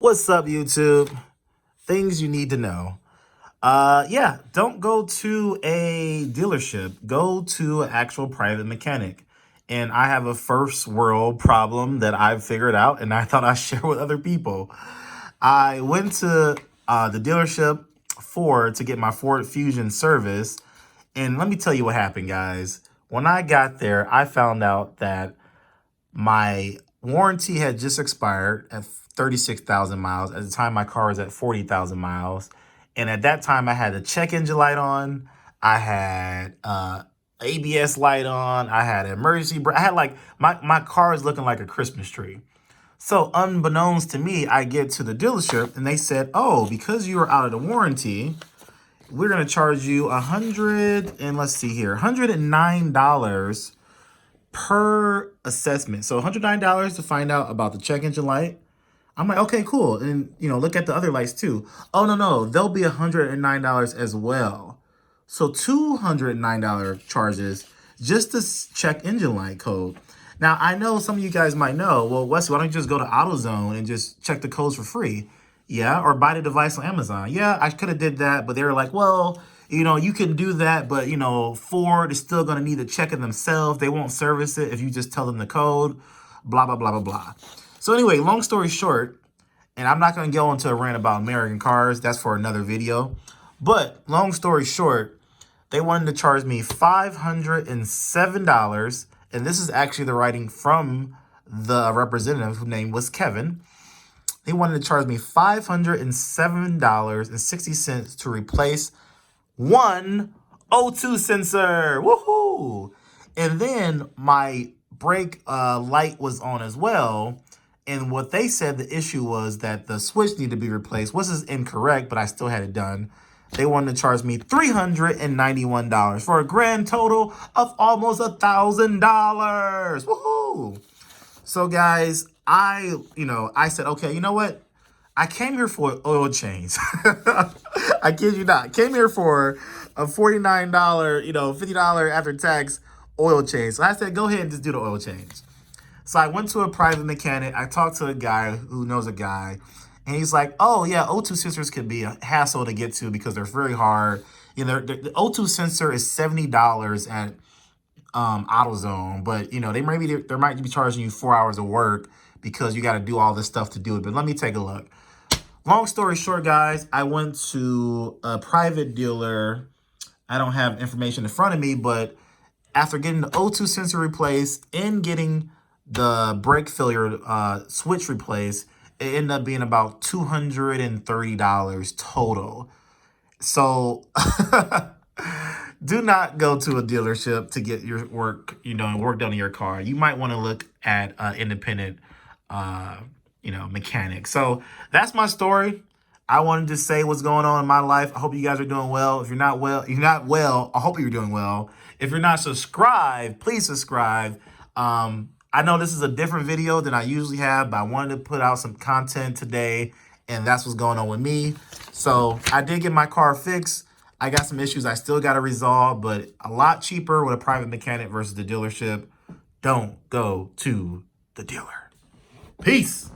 What's up, YouTube? Things you need to know. Yeah, don't go to a dealership. Go to an actual private mechanic. And I have a first world problem that I've figured out, and I thought I'd share with other people. I went to the dealership Ford to get my Ford Fusion service. And let me tell you what happened, guys. When I got there, I found out that my warranty had just expired at 36,000 miles. At the time, my car was at 40,000 miles. And at that time, I had the check engine light on. I had ABS light on. I had emergency brake. I had like, my car is looking like a Christmas tree. So unbeknownst to me, I get to the dealership and they said, oh, because you were out of the warranty, we're going to charge you $109 per assessment. So $109 to find out about the check engine light. I'm like, okay, cool. And, look at the other lights too. Oh, no, they'll be $109 as well. So $209 charges just to check engine light code. Now, I know some of you guys might know, well, Wesley, why don't you just go to AutoZone and just check the codes for free? Yeah, or buy the device on Amazon. Yeah, I could have did that, but they were like, well, you can do that, but, Ford is still going to need to check it themselves. They won't service it if you just tell them the code, blah, blah, blah, blah, blah. So anyway, long story short, and I'm not going to go into a rant about American cars. That's for another video. But long story short, they wanted to charge me $507. And this is actually the writing from the representative whose name was Kevin. They wanted to charge me $507.60 to replace one O2 sensor. Woohoo! And then my brake light was on as well. And what they said the issue was that the switch needed to be replaced. This is incorrect, but I still had it done. They wanted to charge me $391 for a grand total of almost $1,000. Woohoo! So guys, I said, okay, you know what? I came here for an oil change. I kid you not. I came here for a $49, $50 after tax oil change. So I said, go ahead and just do the oil change. So I went to a private mechanic. I talked to a guy who knows a guy. And he's like, oh, yeah, O2 sensors can be a hassle to get to because they're very hard. The O2 sensor is $70 at AutoZone. But, they might be charging you 4 hours of work because you got to do all this stuff to do it. But let me take a look. Long story short, guys, I went to a private dealer. I don't have information in front of me, but after getting the O2 sensor replaced and getting the brake failure switch replaced, it ended up being about $230 total. So do not go to a dealership to get your work, work done on your car. You might want to look at independent, mechanic. So that's my story. I wanted to say what's going on in my life. I hope you guys are doing well. If you're not well, I hope you're doing well. If you're not subscribed, please subscribe. I know this is a different video than I usually have, but I wanted to put out some content today, and that's what's going on with me. So I did get my car fixed. I got some issues I still got to resolve, but a lot cheaper with a private mechanic versus the dealership. Don't go to the dealer. Peace.